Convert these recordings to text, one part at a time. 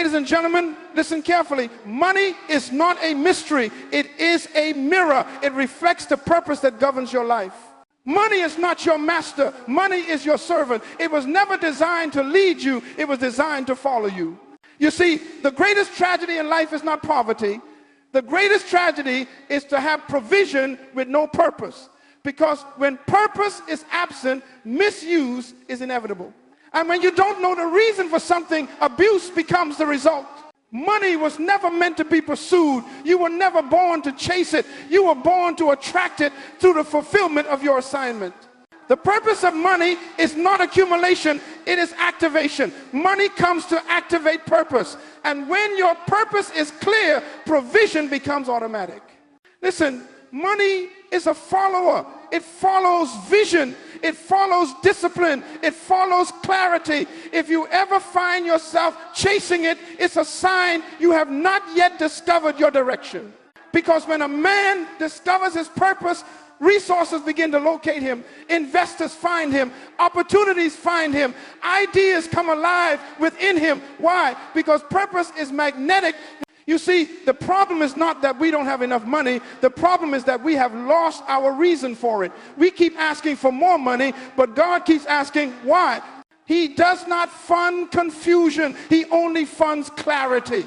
Ladies and gentlemen, listen carefully. Money is not a mystery. It is a mirror. It reflects the purpose that governs your life. Money is not your master. Money is your servant. It was never designed to lead you. It was designed to follow you. You see, the greatest tragedy in life is not poverty. The greatest tragedy is to have provision with no purpose. Because when purpose is absent, misuse is inevitable. And when you don't know the reason for something, abuse becomes the result. Money was never meant to be pursued. You were never born to chase it. You were born to attract it through the fulfillment of your assignment. The purpose of money is not accumulation, it is activation. Money comes to activate purpose. And when your purpose is clear, provision becomes automatic. Listen, money is a follower. It follows vision. It follows discipline. It follows clarity. If you ever find yourself chasing it, it's a sign you have not yet discovered your direction. Because when a man discovers his purpose, resources begin to locate him. Investors find him. Opportunities find him. Ideas come alive within him. Why? Because purpose is magnetic. You see, the problem is not that we don't have enough money. The problem is that we have lost our reason for it. We keep asking for more money, but God keeps asking why. He does not fund confusion. He only funds clarity.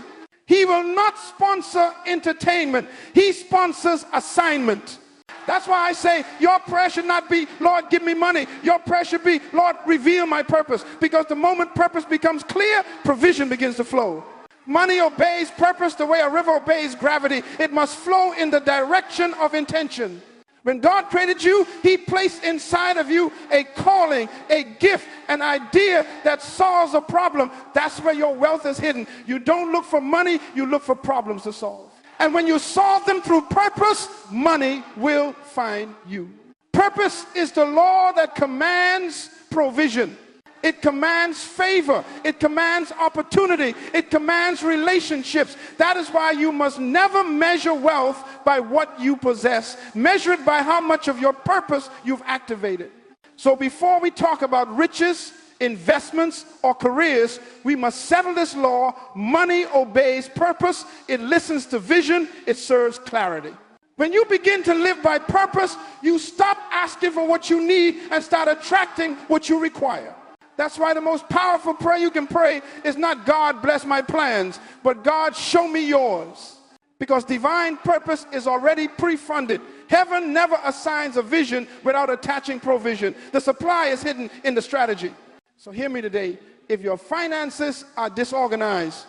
He will not sponsor entertainment. He sponsors assignment. That's why I say your prayer should not be, Lord, give me money. Your prayer should be, Lord, reveal my purpose. Because the moment purpose becomes clear, provision begins to flow. Money obeys purpose the way a river obeys gravity. It must flow in the direction of intention. When God created you, he placed inside of you a calling, a gift, an idea that solves a problem. That's where your wealth is hidden. You don't look for money, you look for problems to solve. And when you solve them through purpose, money will find you. Purpose is the law that commands provision. It commands favor. It commands opportunity. It commands relationships. That is why you must never measure wealth by what you possess. Measure it by how much of your purpose you've activated. So before we talk about riches, investments, or careers, we must settle this law. Money obeys purpose. It listens to vision. It serves clarity. When you begin to live by purpose, you stop asking for what you need and start attracting what you require. That's why the most powerful prayer you can pray is not God bless my plans, but God show me yours. Because divine purpose is already pre-funded. Heaven never assigns a vision without attaching provision. The supply is hidden in the strategy. So hear me today. If your finances are disorganized,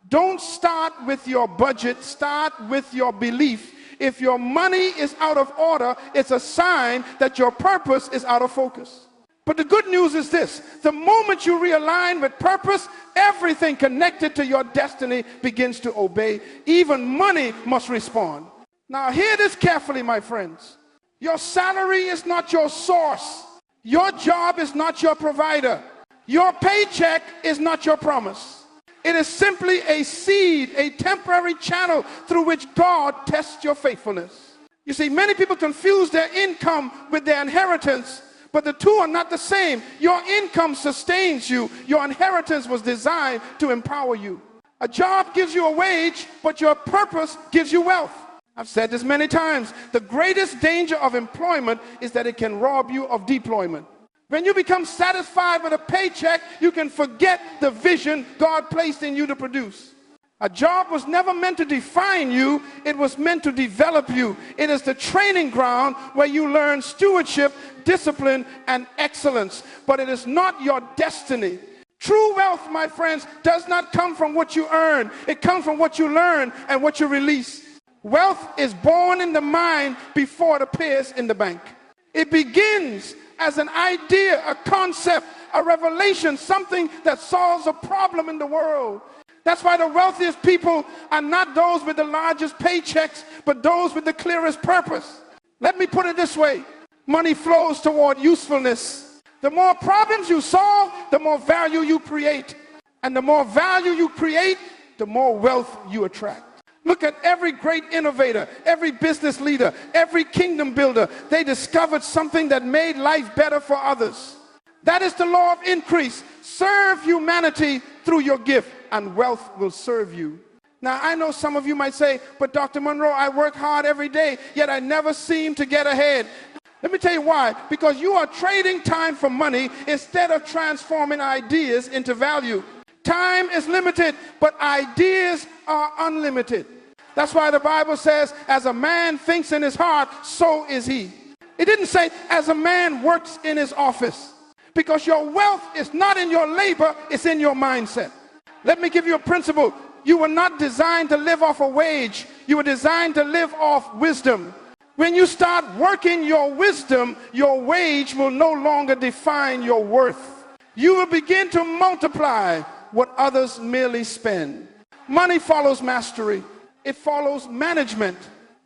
don't start with your budget, start with your belief. If your money is out of order, it's a sign that your purpose is out of focus. But the good news is this: the moment you realign with purpose, everything connected to your destiny begins to obey. Even money must respond. Now hear this carefully, my friends. Your salary is not your source. Your job is not your provider. Your paycheck is not your promise. It is simply a seed, a temporary channel through which God tests your faithfulness. You see, many people confuse their income with their inheritance. But the two are not the same. Your income sustains you. Your inheritance was designed to empower you. A job gives you a wage, but your purpose gives you wealth. I've said this many times. The greatest danger of employment is that it can rob you of deployment. When you become satisfied with a paycheck, you can forget the vision God placed in you to produce. A job was never meant to define you. It was meant to develop you. It is the training ground where you learn stewardship, discipline, and excellence. But it is not your destiny. True wealth, my friends, does not come from what you earn. It comes from what you learn and what you release. Wealth is born in the mind before it appears in the bank. It begins as an idea, a concept, a revelation, something that solves a problem in the world. That's why the wealthiest people are not those with the largest paychecks, but those with the clearest purpose. Let me put it this way. Money flows toward usefulness. The more problems you solve, the more value you create. And the more value you create, the more wealth you attract. Look at every great innovator, every business leader, every kingdom builder. They discovered something that made life better for others. That is the law of increase. Serve humanity through your gift, and wealth will serve you. Now, I know some of you might say, but Dr. Munroe, I work hard every day, yet I never seem to get ahead. Let me tell you why. Because you are trading time for money instead of transforming ideas into value. Time is limited, but ideas are unlimited. That's why the Bible says, as a man thinks in his heart, so is he. It didn't say, as a man works in his office. Because your wealth is not in your labor, it's in your mindset. Let me give you a principle. You were not designed to live off a wage. You were designed to live off wisdom. When you start working your wisdom, your wage will no longer define your worth. You will begin to multiply what others merely spend. Money follows mastery. It follows management.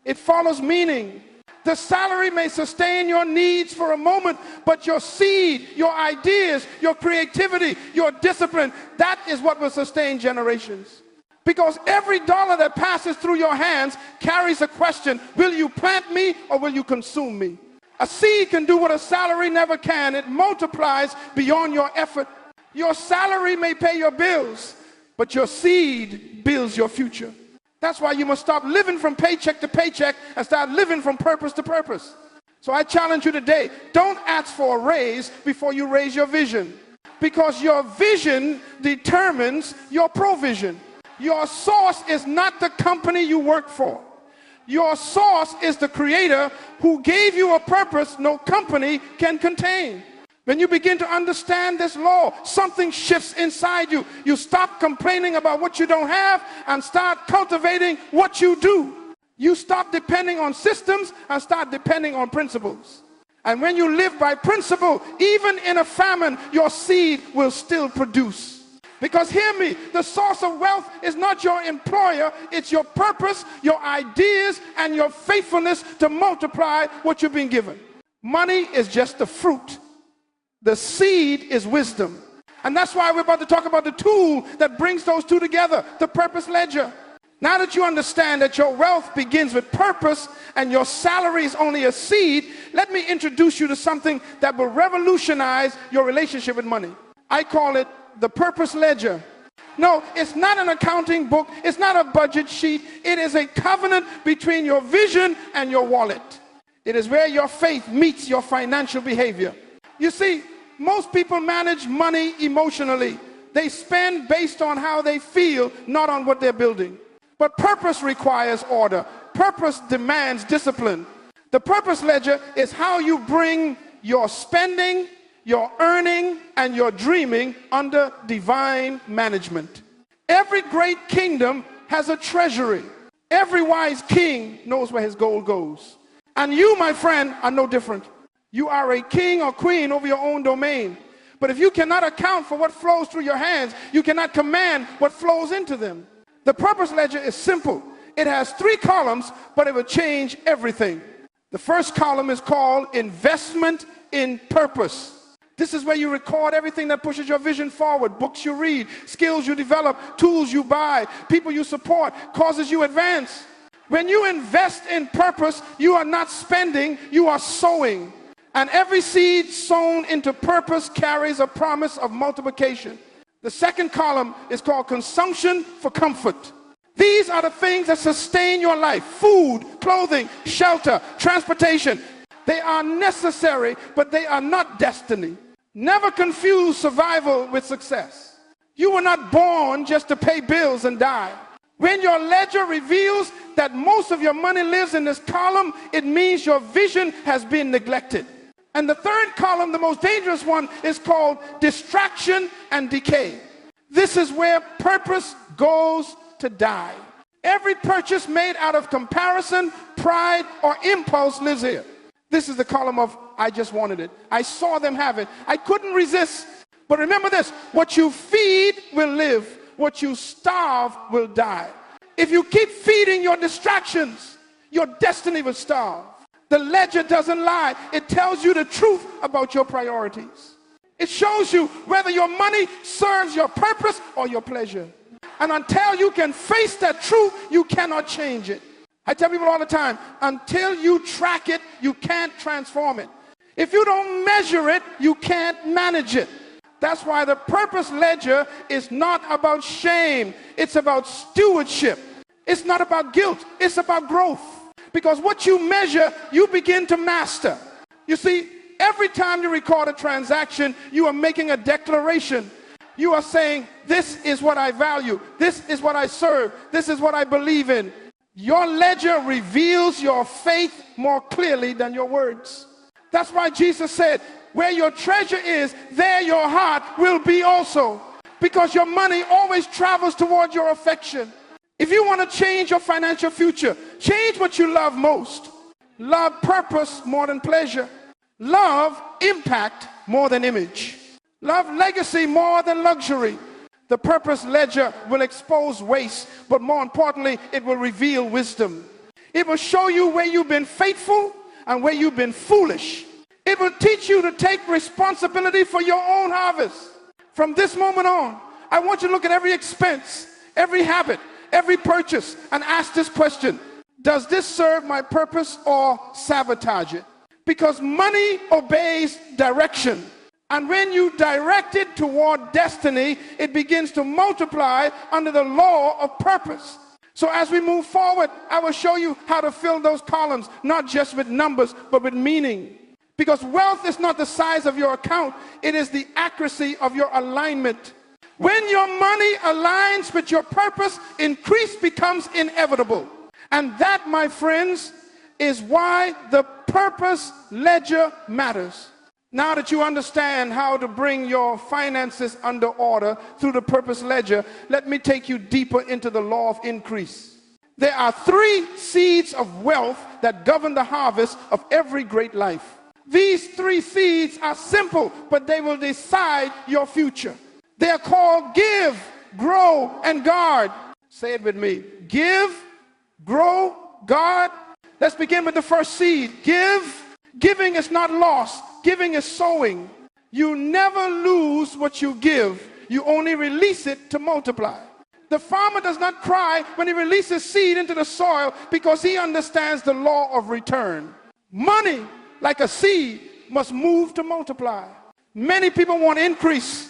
It follows meaning. The salary may sustain your needs for a moment, but your seed, your ideas, your creativity, your discipline, that is what will sustain generations. Because every dollar that passes through your hands carries a question: will you plant me or will you consume me? A seed can do what a salary never can. It multiplies beyond your effort. Your salary may pay your bills, but your seed builds your future. That's why you must stop living from paycheck to paycheck and start living from purpose to purpose. So I challenge you today, don't ask for a raise before you raise your vision. Because your vision determines your provision. Your source is not the company you work for. Your source is the Creator who gave you a purpose no company can contain. When you begin to understand this law, something shifts inside you. You stop complaining about what you don't have and start cultivating what you do. You stop depending on systems and start depending on principles. And when you live by principle, even in a famine, your seed will still produce. Because hear me, the source of wealth is not your employer, it's your purpose, your ideas, and your faithfulness to multiply what you've been given. Money is just the fruit. The seed is wisdom. And that's why we're about to talk about the tool that brings those two together, the purpose ledger. Now that you understand that your wealth begins with purpose and your salary is only a seed, let me introduce you to something that will revolutionize your relationship with money. I call it the purpose ledger. No, it's not an accounting book. It's not a budget sheet. It is a covenant between your vision and your wallet. It is where your faith meets your financial behavior. You see, most people manage money emotionally. They spend based on how they feel, not on what they're building. But purpose requires order. Purpose demands discipline. The purpose ledger is how you bring your spending, your earning, and your dreaming under divine management. Every great kingdom has a treasury. Every wise king knows where his gold goes. And you, my friend, are no different. You are a king or queen over your own domain. But if you cannot account for what flows through your hands, you cannot command what flows into them. The purpose ledger is simple. It has 3 columns, but it will change everything. The first column is called investment in purpose. This is where you record everything that pushes your vision forward. Books you read, skills you develop, tools you buy, people you support, causes you advance. When you invest in purpose, you are not spending, you are sowing. And every seed sown into purpose carries a promise of multiplication. The second column is called consumption for comfort. These are the things that sustain your life: food, clothing, shelter, transportation. They are necessary, but they are not destiny. Never confuse survival with success. You were not born just to pay bills and die. When your ledger reveals that most of your money lives in this column, it means your vision has been neglected. And the third column, the most dangerous one, is called distraction and decay. This is where purpose goes to die. Every purchase made out of comparison, pride, or impulse lives here. This is the column of I just wanted it. I saw them have it. I couldn't resist. But remember this, what you feed will live. What you starve will die. If you keep feeding your distractions, your destiny will starve. The ledger doesn't lie. It tells you the truth about your priorities. It shows you whether your money serves your purpose or your pleasure. And until you can face that truth, you cannot change it. I tell people all the time, until you track it, you can't transform it. If you don't measure it, you can't manage it. That's why the purpose ledger is not about shame. It's about stewardship. It's not about guilt. It's about growth. Because what you measure, you begin to master. You see, every time you record a transaction, you are making a declaration. You are saying, this is what I value. This is what I serve. This is what I believe in. Your ledger reveals your faith more clearly than your words. That's why Jesus said, where your treasure is, there your heart will be also. Because your money always travels toward your affection. If you want to change your financial future, change what you love most. Love purpose more than pleasure. Love impact more than image. Love legacy more than luxury. The purpose ledger will expose waste, but more importantly, it will reveal wisdom. It will show you where you've been faithful and where you've been foolish. It will teach you to take responsibility for your own harvest. From this moment on, I want you to look at every expense, every habit, every purchase, and ask this question: does this serve my purpose or sabotage it? Because money obeys direction. And when you direct it toward destiny, it begins to multiply under the law of purpose. So as we move forward, I will show you how to fill those columns, not just with numbers, but with meaning. Because wealth is not the size of your account, it is the accuracy of your alignment. When your money aligns with your purpose, increase becomes inevitable. And that, my friends, is why the purpose ledger matters. Now that you understand how to bring your finances under order through the purpose ledger, let me take you deeper into the law of increase. There are 3 seeds of wealth that govern the harvest of every great life. These 3 seeds are simple, but they will decide your future. They are called give, grow, and guard. Say it with me. Give, grow, guard. Let's begin with the first seed. Give. Giving is not loss. Giving is sowing. You never lose what you give. You only release it to multiply. The farmer does not cry when he releases seed into the soil because he understands the law of return. Money, like a seed, must move to multiply. Many people want increase,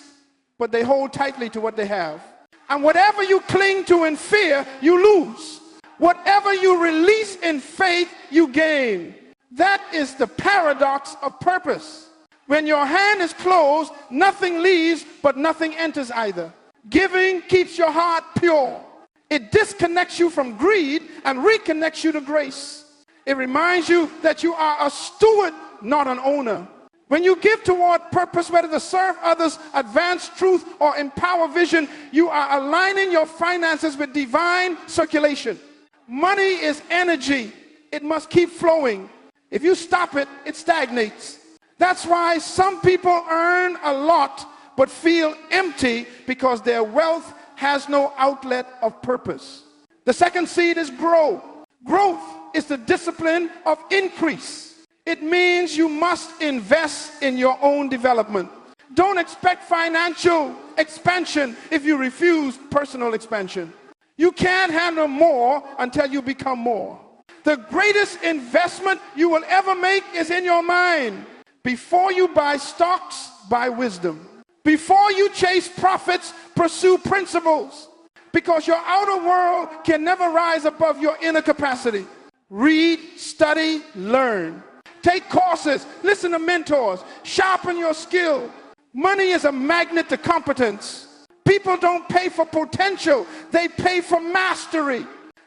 but they hold tightly to what they have. And whatever you cling to in fear, you lose. Whatever you release in faith, you gain. That is the paradox of purpose. When your hand is closed, nothing leaves, but nothing enters either. Giving keeps your heart pure. It disconnects you from greed and reconnects you to grace. It reminds you that you are a steward, not an owner. When you give toward purpose, whether to serve others, advance truth, or empower vision, you are aligning your finances with divine circulation. Money is energy. It must keep flowing. If you stop it, it stagnates. That's why some people earn a lot but feel empty, because their wealth has no outlet of purpose. The second seed is grow. Growth is the discipline of increase. It means you must invest in your own development. Don't expect financial expansion if you refuse personal expansion. You can't handle more until you become more. The greatest investment you will ever make is in your mind. Before you buy stocks, buy wisdom. Before you chase profits, pursue principles. Because your outer world can never rise above your inner capacity. Read, study, learn. Take courses, listen to mentors, sharpen your skill. Money is a magnet to competence. People don't pay for potential, they pay for mastery.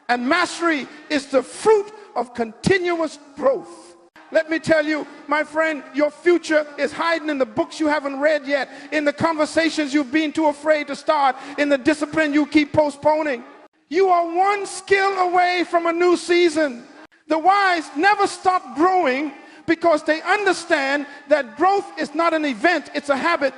And mastery is the fruit of continuous growth. Let me tell you, my friend, your future is hiding in the books you haven't read yet, in the conversations you've been too afraid to start, in the discipline you keep postponing. You are one skill away from a new season. The wise never stop growing because they understand that growth is not an event, it's a habit.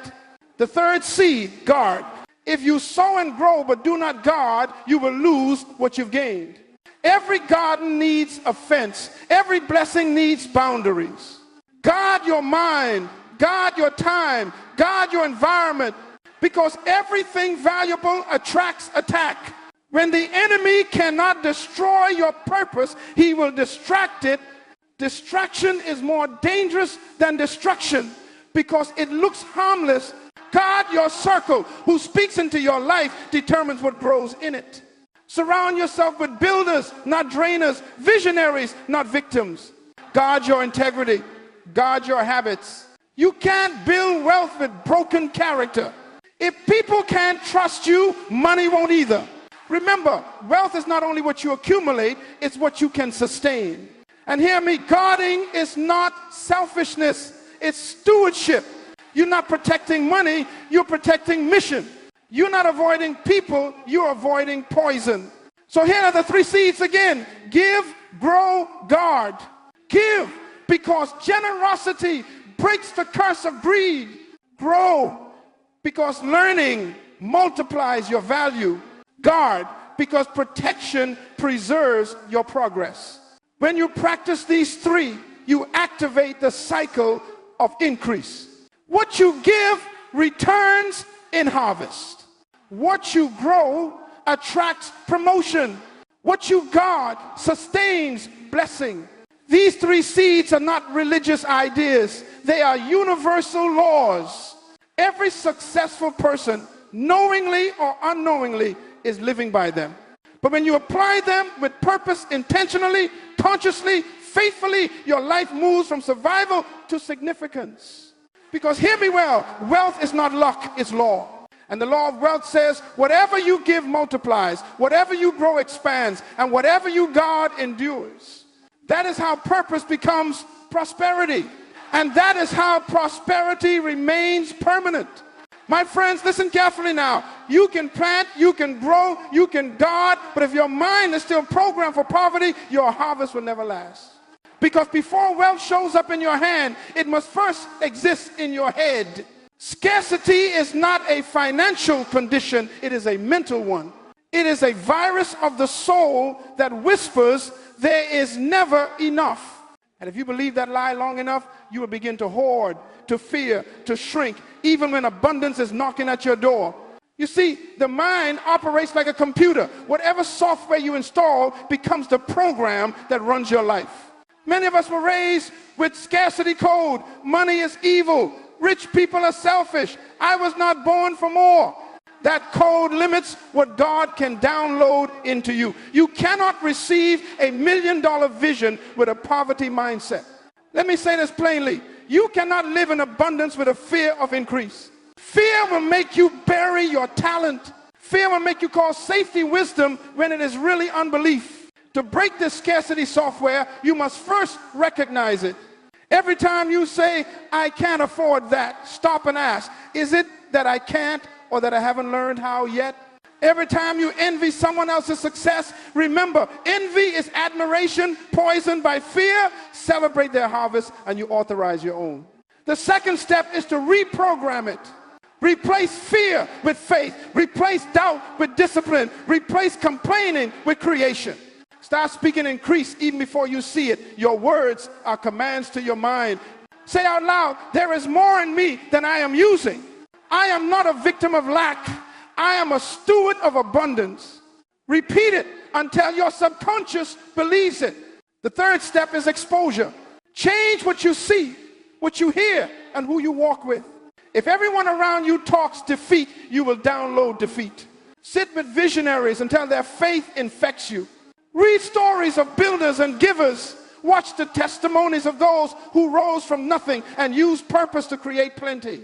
The third seed, guard. If you sow and grow but do not guard, you will lose what you've gained. Every garden needs a fence. Every blessing needs boundaries. Guard your mind. Guard your time. Guard your environment. Because everything valuable attracts attack. When the enemy cannot destroy your purpose, he will distract it Distraction is more dangerous than destruction because it looks harmless. God, your circle, who speaks into your life, determines what grows in it. Surround yourself with builders, not drainers, visionaries, not victims. Guard your integrity. Guard your habits. You can't build wealth with broken character. If people can't trust you, money won't either. Remember, wealth is not only what you accumulate, it's what you can sustain. And hear me, guarding is not selfishness, it's stewardship. You're not protecting money, you're protecting mission. You're not avoiding people, you're avoiding poison. So here are the 3 C's again. Give, grow, guard. Give, because generosity breaks the curse of greed. Grow, because learning multiplies your value. Guard, because protection preserves your progress. When you practice these 3, you activate the cycle of increase. What you give returns in harvest. What you grow attracts promotion. What you guard sustains blessing. These 3 seeds are not religious ideas. They are universal laws. Every successful person, knowingly or unknowingly, is living by them. But when you apply them with purpose, intentionally, consciously, faithfully, your life moves from survival to significance. Because hear me well, wealth is not luck, it's law. And the law of wealth says, whatever you give multiplies, whatever you grow expands, and whatever you guard endures. That is how purpose becomes prosperity. And that is how prosperity remains permanent. My friends, listen carefully now. You can plant, you can grow, you can guard, but if your mind is still programmed for poverty, your harvest will never last. Because before wealth shows up in your hand, it must first exist in your head. Scarcity is not a financial condition, it is a mental one. It is a virus of the soul that whispers there is never enough. And if you believe that lie long enough, you will begin to hoard, to fear, to shrink, even when abundance is knocking at your door. You see, the mind operates like a computer. Whatever software you install becomes the program that runs your life. Many of us were raised with scarcity code. Money is evil. Rich people are selfish. I was not born for more. That code limits what God can download into you. You cannot receive $1 million vision with a poverty mindset. Let me say this plainly. You cannot live in abundance with a fear of increase. Fear will make you bury your talent. Fear will make you call safety wisdom when it is really unbelief. To break this scarcity software, you must first recognize it. Every time you say, I can't afford that, stop and ask, is it that I can't or that I haven't learned how yet? Every time you envy someone else's success, remember, envy is admiration poisoned by fear. Celebrate their harvest and you authorize your own. The second step is to reprogram it. Replace fear with faith. Replace doubt with discipline. Replace complaining with creation. Start speaking increase even before you see it. Your words are commands to your mind. Say out loud, there is more in me than I am using. I am not a victim of lack. I am a steward of abundance. Repeat it until your subconscious believes it. The third step is exposure. Change what you see, what you hear, and who you walk with. If everyone around you talks defeat, you will download defeat. Sit with visionaries until their faith infects you. Read stories of builders and givers. Watch the testimonies of those who rose from nothing and used purpose to create plenty.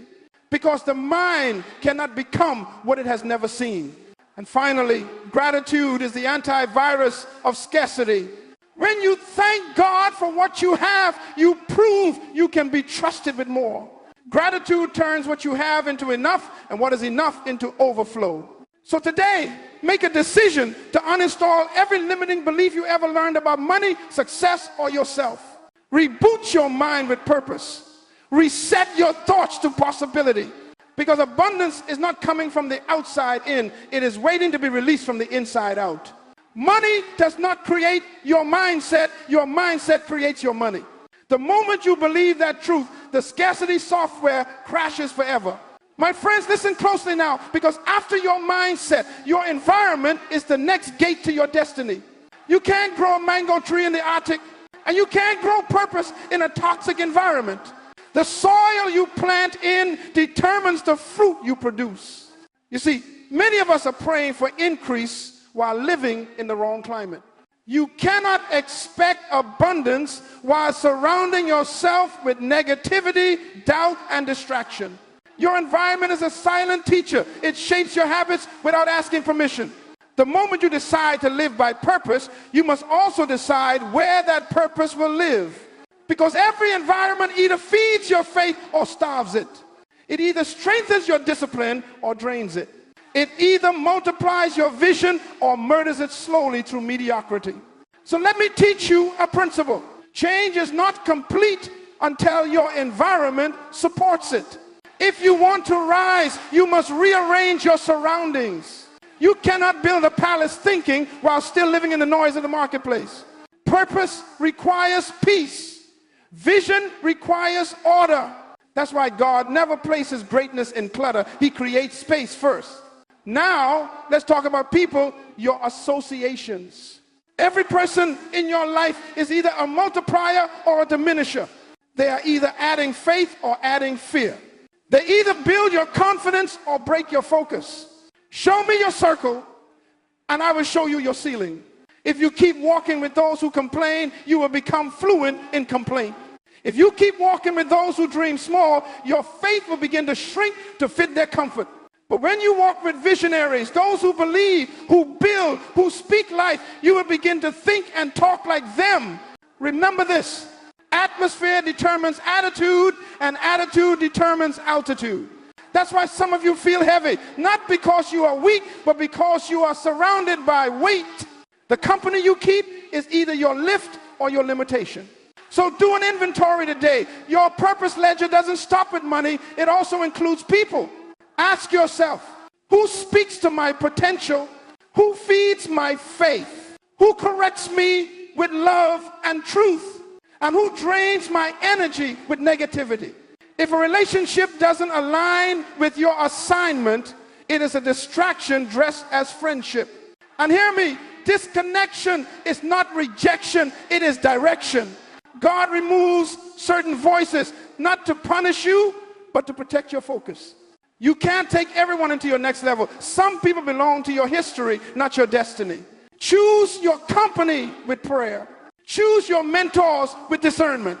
Because the mind cannot become what it has never seen. And finally, gratitude is the antivirus of scarcity. When you thank God for what you have, you prove you can be trusted with more. Gratitude turns what you have into enough and what is enough into overflow. So today, make a decision to uninstall every limiting belief you ever learned about money, success, or yourself. Reboot your mind with purpose. Reset your thoughts to possibility. Because abundance is not coming from the outside in. It is waiting to be released from the inside out. Money does not create your mindset. Your mindset creates your money. The moment you believe that truth, the scarcity software crashes forever. My friends, listen closely now, because after your mindset, your environment is the next gate to your destiny. You can't grow a mango tree in the Arctic. And you can't grow purpose in a toxic environment. The soil you plant in determines the fruit you produce. You see, many of us are praying for increase while living in the wrong climate. You cannot expect abundance while surrounding yourself with negativity, doubt, and distraction. Your environment is a silent teacher. It shapes your habits without asking permission. The moment you decide to live by purpose, you must also decide where that purpose will live. Because every environment either feeds your faith or starves it. It either strengthens your discipline or drains it. It either multiplies your vision or murders it slowly through mediocrity. So let me teach you a principle. Change is not complete until your environment supports it. If you want to rise, you must rearrange your surroundings. You cannot build a palace thinking while still living in the noise of the marketplace. Purpose requires peace. Vision requires order. That's why God never places greatness in clutter. He creates space first. Now, let's talk about people, your associations. Every person in your life is either a multiplier or a diminisher. They are either adding faith or adding fear. They either build your confidence or break your focus. Show me your circle, and I will show you your ceiling. If you keep walking with those who complain, you will become fluent in complaint. If you keep walking with those who dream small, your faith will begin to shrink to fit their comfort. But when you walk with visionaries, those who believe, who build, who speak life, you will begin to think and talk like them. Remember this: atmosphere determines attitude, and attitude determines altitude. That's why some of you feel heavy, not because you are weak, but because you are surrounded by weight. The company you keep is either your lift or your limitation. So do an inventory today. Your purpose ledger doesn't stop with money. It also includes people. Ask yourself, who speaks to my potential? Who feeds my faith? Who corrects me with love and truth? And who drains my energy with negativity? If a relationship doesn't align with your assignment, it is a distraction dressed as friendship. And hear me, disconnection is not rejection, it is direction. God removes certain voices, not to punish you, but to protect your focus. You can't take everyone into your next level. Some people belong to your history, not your destiny. Choose your company with prayer. Choose your mentors with discernment.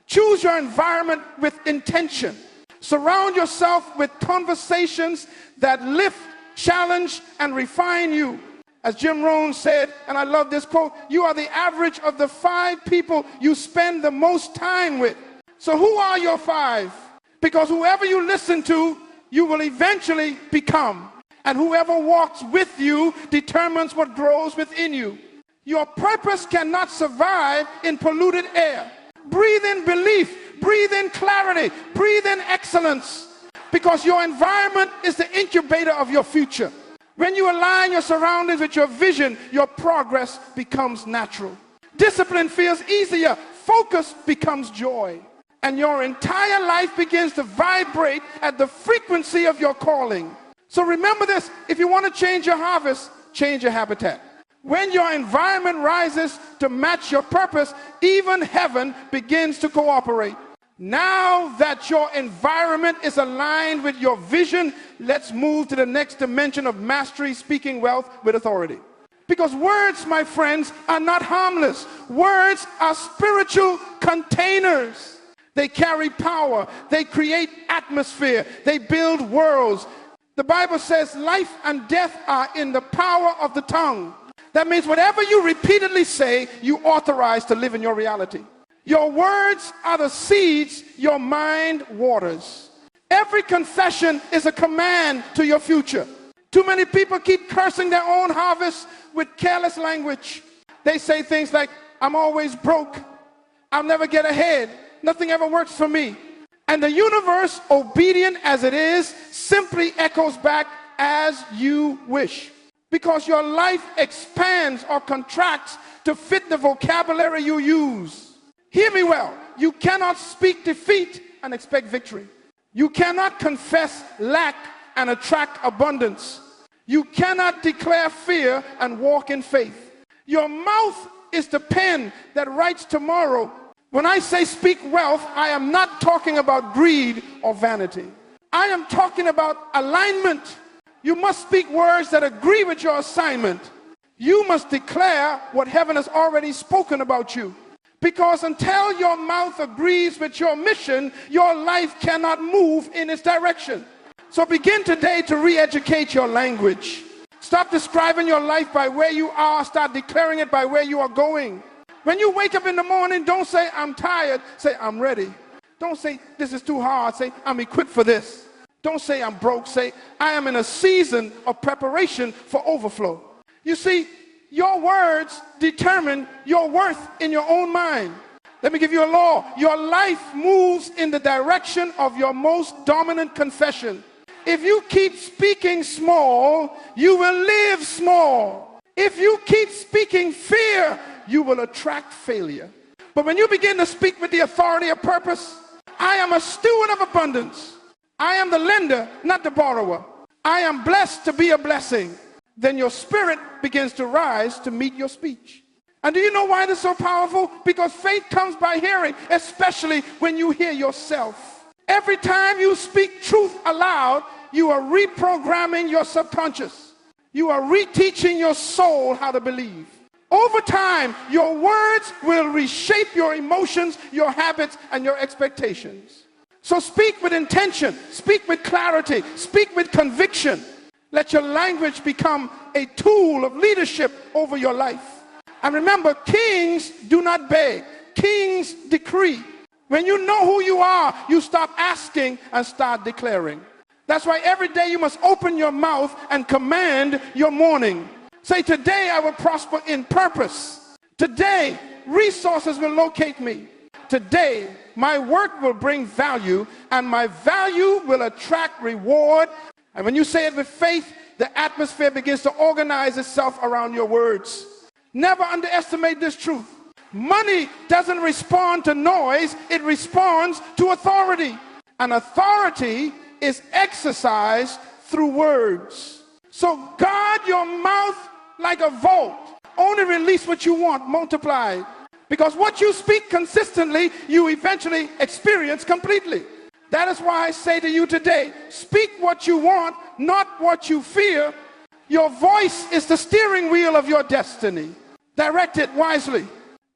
Choose your environment with intention. Surround yourself with conversations that lift, challenge, and refine you. As Jim Rohn said, and I love this quote, you are the average of the 5 people you spend the most time with. So who are your 5? Because whoever you listen to, you will eventually become. And whoever walks with you determines what grows within you. Your purpose cannot survive in polluted air. Breathe in belief, breathe in clarity, breathe in excellence. Because your environment is the incubator of your future. When you align your surroundings with your vision, your progress becomes natural. Discipline feels easier. Focus becomes joy. And your entire life begins to vibrate at the frequency of your calling. So remember this: if you want to change your harvest, change your habitat. When your environment rises to match your purpose, even heaven begins to cooperate. Now that your environment is aligned with your vision, let's move to the next dimension of mastery, speaking wealth with authority. Because words, my friends, are not harmless. Words are spiritual containers. They carry power. They create atmosphere. They build worlds. The Bible says life and death are in the power of the tongue. That means whatever you repeatedly say, you authorize to live in your reality. Your words are the seeds your mind waters. Every confession is a command to your future. Too many people keep cursing their own harvest with careless language. They say things like, I'm always broke. I'll never get ahead. Nothing ever works for me. And the universe, obedient as it is, simply echoes back as you wish. Because your life expands or contracts to fit the vocabulary you use. Hear me well. You cannot speak defeat and expect victory. You cannot confess lack and attract abundance. You cannot declare fear and walk in faith. Your mouth is the pen that writes tomorrow. When I say speak wealth, I am not talking about greed or vanity. I am talking about alignment. You must speak words that agree with your assignment. You must declare what heaven has already spoken about you. Because until your mouth agrees with your mission, your life cannot move in its direction. So begin today to re-educate your language. Stop describing your life by where you are. Start declaring it by where you are going. When you wake up in the morning, don't say, I'm tired. Say, I'm ready. Don't say, this is too hard. Say, I'm equipped for this. Don't say, I'm broke. Say, I am in a season of preparation for overflow. You see, your words determine your worth in your own mind. Let me give you a law. Your life moves in the direction of your most dominant confession. If you keep speaking small, you will live small. If you keep speaking fear, you will attract failure. But when you begin to speak with the authority of purpose, I am a steward of abundance. I am the lender, not the borrower. I am blessed to be a blessing. Then your spirit begins to rise to meet your speech. And do you know why this is so powerful? Because faith comes by hearing, especially when you hear yourself. Every time you speak truth aloud, you are reprogramming your subconscious. You are reteaching your soul how to believe. Over time, your words will reshape your emotions, your habits, and your expectations. So speak with intention, speak with clarity, speak with conviction. Let your language become a tool of leadership over your life. And remember, kings do not beg, kings decree. When you know who you are, you stop asking and start declaring. That's why every day you must open your mouth and command your morning. Say, today I will prosper in purpose. Today, resources will locate me. Today, my work will bring value, and my value will attract reward. And when you say it with faith, the atmosphere begins to organize itself around your words. Never underestimate this truth. Money doesn't respond to noise, it responds to authority. And authority is exercised through words. So guard your mouth like a vault. Only release what you want, multiply. Because what you speak consistently, you eventually experience completely. That is why I say to you today, speak what you want, not what you fear. Your voice is the steering wheel of your destiny. Direct it wisely.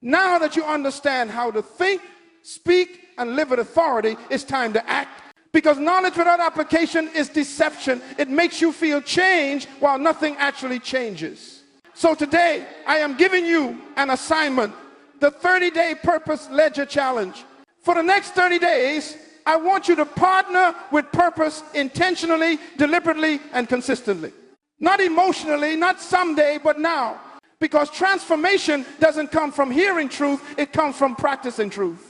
Now that you understand how to think, speak, and live with authority, it's time to act. Because knowledge without application is deception. It makes you feel change while nothing actually changes. So today, I am giving you an assignment, the 30-day Purpose Ledger Challenge. For the next 30 days, I want you to partner with purpose intentionally, deliberately, and consistently. Not emotionally, not someday, but now. Because transformation doesn't come from hearing truth, it comes from practicing truth.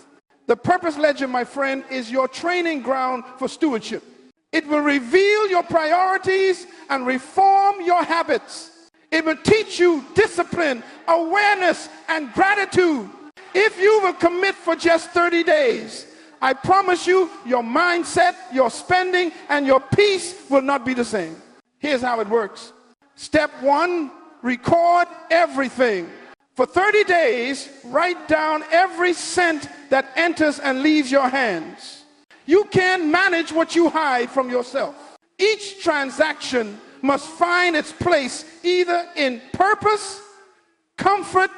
The Purpose Ledger, my friend, is your training ground for stewardship. It will reveal your priorities and reform your habits. It will teach you discipline, awareness, and gratitude. If you will commit for just 30 days, I promise you, your mindset, your spending, and your peace will not be the same. Here's how it works. Step 1, record everything. For 30 days, write down every cent that enters and leaves your hands. You can't manage what you hide from yourself. Each transaction must find its place either in purpose, comfort,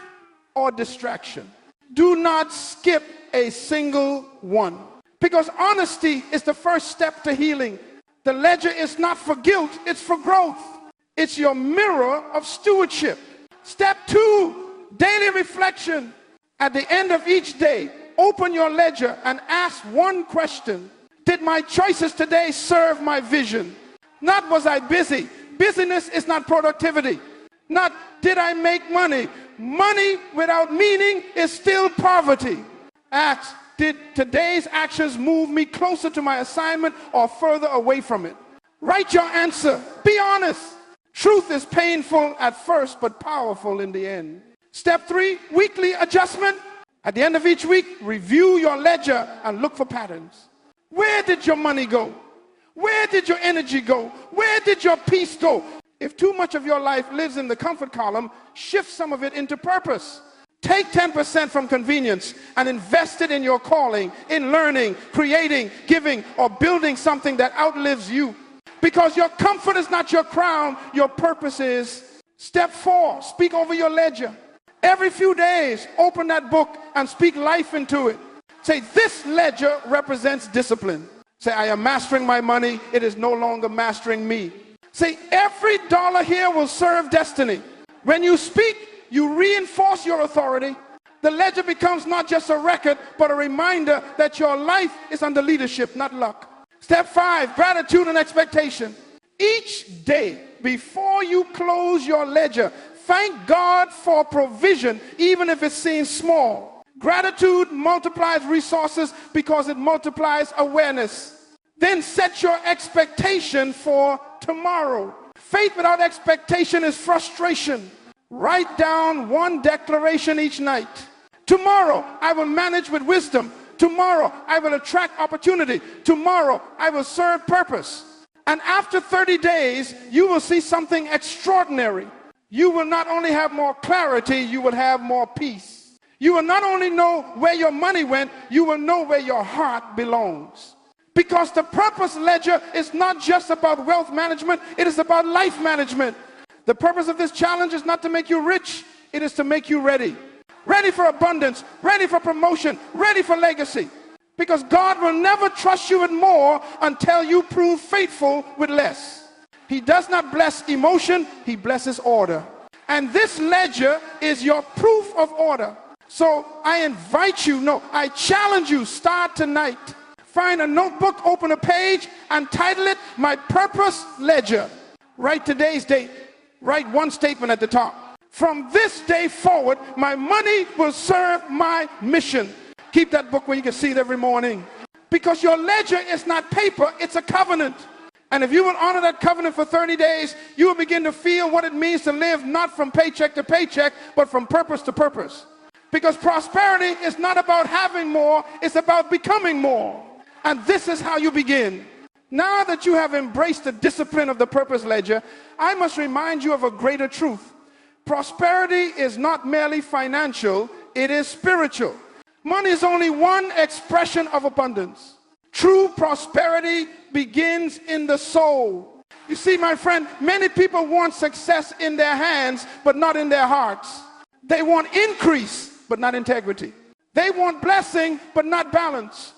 or distraction. Do not skip a single one. Because honesty is the first step to healing. The ledger is not for guilt, it's for growth. It's your mirror of stewardship. Step 2, daily reflection. At the end of each day, open your ledger and ask one question. Did my choices today serve my vision? Not was I busy. Busyness is not productivity. Not did I make money. Money without meaning is still poverty. Ask, did today's actions move me closer to my assignment or further away from it? Write your answer. Be honest. Truth is painful at first, but powerful in the end. Step 3, weekly adjustment. At the end of each week, review your ledger and look for patterns. Where did your money go? Where did your energy go? Where did your peace go? If too much of your life lives in the comfort column, shift some of it into purpose. Take 10% from convenience and invest it in your calling, in learning, creating, giving, or building something that outlives you. Because your comfort is not your crown, your purpose is. Step 4, speak over your ledger. Every few days, open that book and speak life into it. Say, this ledger represents discipline. Say, I am mastering my money. It is no longer mastering me. Say, every dollar here will serve destiny. When you speak, you reinforce your authority. The ledger becomes not just a record, but a reminder that your life is under leadership, not luck. Step 5, gratitude and expectation. Each day before you close your ledger, thank God for provision, even if it seems small. Gratitude multiplies resources because it multiplies awareness. Then set your expectation for tomorrow. Faith without expectation is frustration. Write down one declaration each night. Tomorrow, I will manage with wisdom. Tomorrow, I will attract opportunity. Tomorrow, I will serve purpose. And after 30 days, you will see something extraordinary. You will not only have more clarity, you will have more peace. You will not only know where your money went, you will know where your heart belongs. Because the purpose ledger is not just about wealth management, it is about life management. The purpose of this challenge is not to make you rich, it is to make you ready. Ready for abundance, ready for promotion, ready for legacy. Because God will never trust you with more until you prove faithful with less. He does not bless emotion, he blesses order. And this ledger is your proof of order. So I invite you, I challenge you, start tonight. Find a notebook, open a page, and title it, My Purpose Ledger. Write today's date. Write one statement at the top. From this day forward, my money will serve my mission. Keep that book where you can see it every morning. Because your ledger is not paper, it's a covenant. And if you will honor that covenant for 30 days, you will begin to feel what it means to live not from paycheck to paycheck, but from purpose to purpose. Because prosperity is not about having more, it's about becoming more. And this is how you begin. Now that you have embraced the discipline of the purpose ledger, I must remind you of a greater truth. Prosperity is not merely financial, it is spiritual. Money is only one expression of abundance. True prosperity begins in the soul. You see, my friend, many people want success in their hands, but not in their hearts. They want increase, but not integrity. They want blessing, but not balance.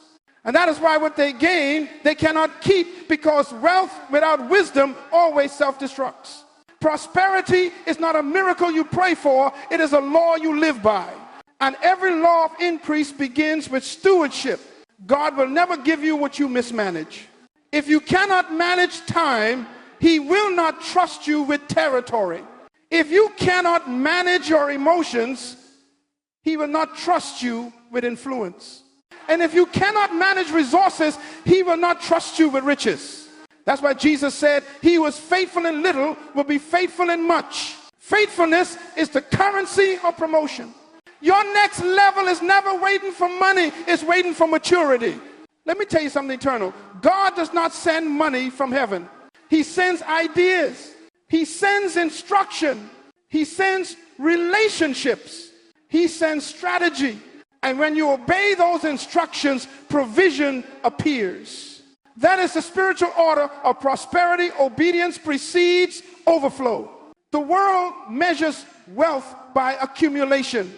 And that is why what they gain, they cannot keep, because wealth without wisdom always self-destructs. Prosperity is not a miracle you pray for, it is a law you live by. And every law of increase begins with stewardship. God will never give you what you mismanage. If you cannot manage time, he will not trust you with territory. If you cannot manage your emotions, he will not trust you with influence. And if you cannot manage resources, he will not trust you with riches. That's why Jesus said, he who was faithful in little will be faithful in much. Faithfulness is the currency of promotion. Your next level is never waiting for money, it's waiting for maturity. Let me tell you something eternal. God does not send money from heaven. He sends ideas. He sends instruction. He sends relationships. He sends strategy. And when you obey those instructions, provision appears. That is the spiritual order of prosperity. Obedience precedes overflow. The world measures wealth by accumulation.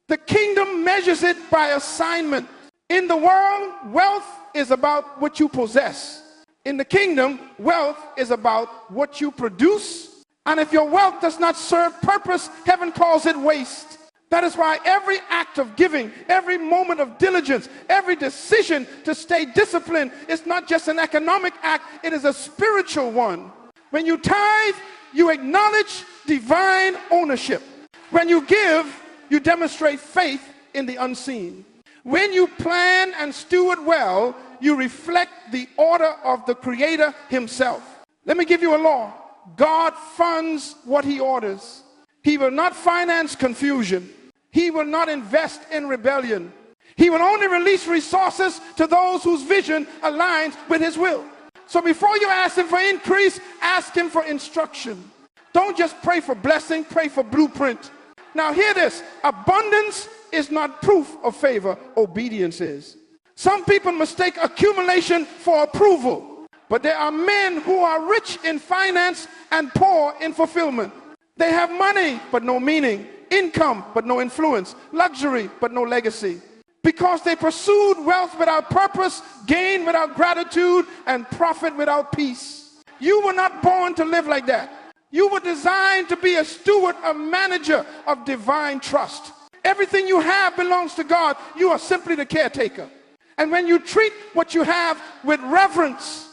The kingdom measures it by assignment. In the world, wealth is about what you possess. In the kingdom, wealth is about what you produce. And if your wealth does not serve purpose, heaven calls it waste. That is why every act of giving, every moment of diligence, every decision to stay disciplined is not just an economic act, it is a spiritual one. When you tithe, you acknowledge divine ownership. When you give, you demonstrate faith in the unseen. When you plan and steward well, you reflect the order of the Creator himself. Let me give you a law. God funds what he orders. He will not finance confusion. He will not invest in rebellion. He will only release resources to those whose vision aligns with his will. So before you ask him for increase, ask him for instruction. Don't just pray for blessing, pray for blueprint. Now hear this. Abundance is not proof of favor. Obedience is. Some people mistake accumulation for approval. But there are men who are rich in finance and poor in fulfillment. They have money but no meaning. Income but no influence. Luxury but no legacy. Because they pursued wealth without purpose, gain without gratitude, and profit without peace. You were not born to live like that. You were designed to be a steward, a manager of divine trust. Everything you have belongs to God. You are simply the caretaker. And when you treat what you have with reverence,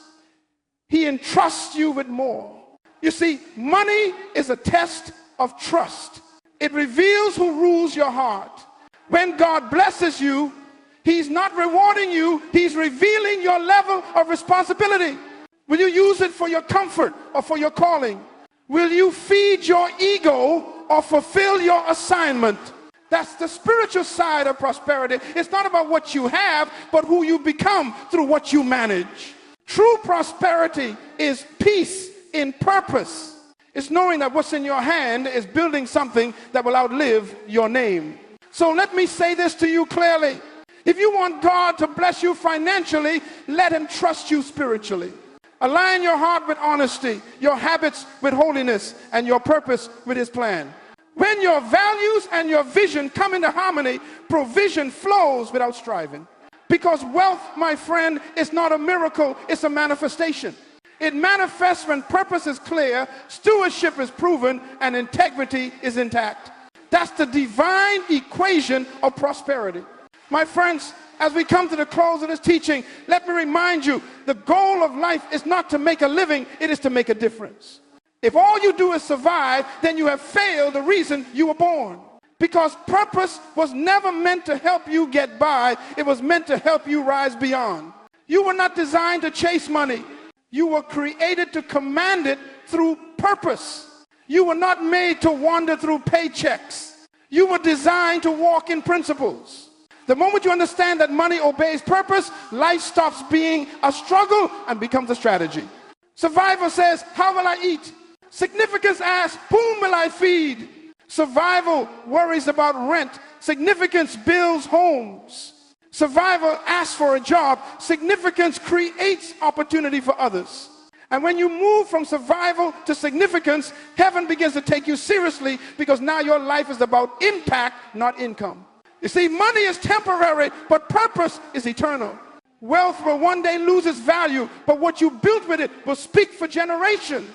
He entrusts you with more. You see, money is a test of trust. It reveals who rules your heart. When God blesses you, He's not rewarding you. He's revealing your level of responsibility. Will you use it for your comfort or for your calling? Will you feed your ego or fulfill your assignment? That's the spiritual side of prosperity. It's not about what you have, but who you become through what you manage. True prosperity is peace in purpose. It's knowing that what's in your hand is building something that will outlive your name. So let me say this to you clearly. If you want God to bless you financially, let Him trust you spiritually. Align your heart with honesty, your habits with holiness, and your purpose with His plan. When your values and your vision come into harmony, provision flows without striving. Because wealth, my friend, is not a miracle, it's a manifestation. It manifests when purpose is clear, stewardship is proven, and integrity is intact. That's the divine equation of prosperity. My friends, as we come to the close of this teaching, let me remind you, the goal of life is not to make a living, it is to make a difference. If all you do is survive, then you have failed the reason you were born. Because purpose was never meant to help you get by, it was meant to help you rise beyond. You were not designed to chase money. You were created to command it through purpose. You were not made to wander through paychecks. You were designed to walk in principles. The moment you understand that money obeys purpose, life stops being a struggle and becomes a strategy. Survival says, how will I eat? Significance asks, whom will I feed? Survival worries about rent. Significance builds homes. Survival asks for a job. Significance creates opportunity for others. And when you move from survival to significance, heaven begins to take you seriously because now your life is about impact, not income. You see, money is temporary, but purpose is eternal. Wealth will one day lose its value, but what you built with it will speak for generations.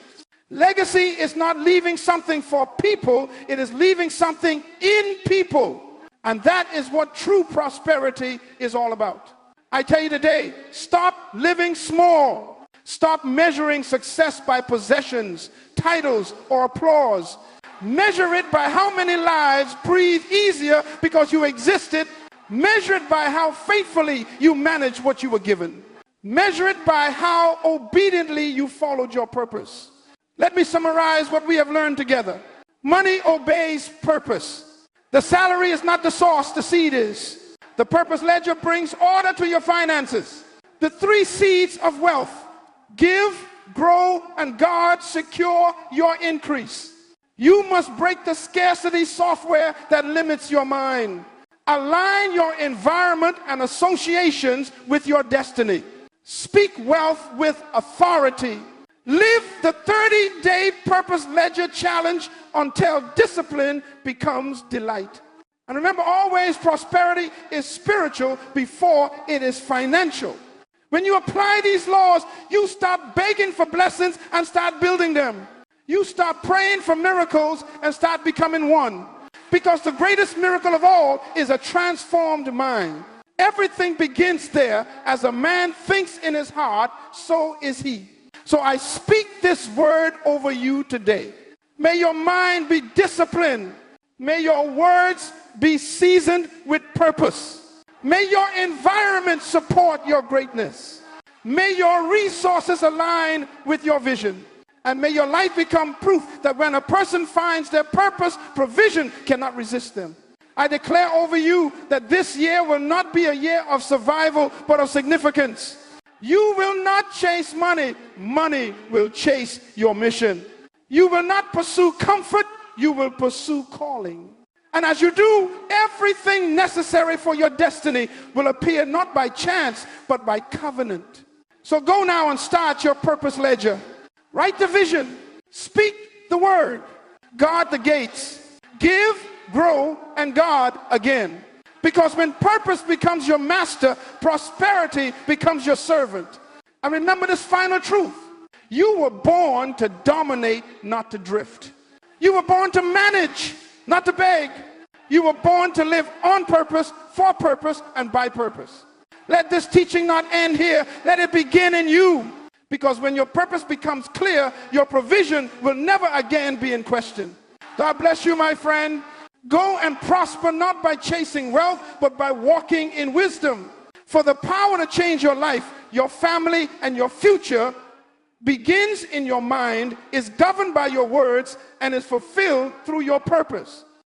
Legacy is not leaving something for people, it is leaving something in people. And that is what true prosperity is all about. I tell you today, stop living small. Stop measuring success by possessions, titles, or applause. Measure it by how many lives breathe easier because you existed. Measure it by how faithfully you managed what you were given. Measure it by how obediently you followed your purpose. Let me summarize what we have learned together. Money obeys purpose. The salary is not the source, the seed is. The purpose ledger brings order to your finances. The 3 seeds of wealth: give, grow, and guard secure your increase. You must break the scarcity software that limits your mind. Align your environment and associations with your destiny. Speak wealth with authority. Live the 30-day purpose ledger challenge until discipline becomes delight. And remember, always prosperity is spiritual before it is financial. When you apply these laws, you stop begging for blessings and start building them. You stop praying for miracles and start becoming one. Because the greatest miracle of all is a transformed mind. Everything begins there. As a man thinks in his heart, so is he. So I speak this word over you today. May your mind be disciplined. May your words be seasoned with purpose. May your environment support your greatness. May your resources align with your vision. And may your life become proof that when a person finds their purpose, provision cannot resist them. I declare over you that this year will not be a year of survival, but of significance. You will not chase money. Money will chase your mission. You will not pursue comfort. You will pursue calling. And as you do, everything necessary for your destiny will appear not by chance, but by covenant. So go now and start your purpose ledger. Write the vision. Speak the word. Guard the gates. Give, grow, and guard again. Because when purpose becomes your master, prosperity becomes your servant. And remember this final truth. You were born to dominate, not to drift. You were born to manage, not to beg. You were born to live on purpose, for purpose, and by purpose. Let this teaching not end here. Let it begin in you. Because when your purpose becomes clear, your provision will never again be in question. God bless you, my friend. Go and prosper not by chasing wealth, but by walking in wisdom. For the power to change your life, your family, and your future begins in your mind, is governed by your words, and is fulfilled through your purpose.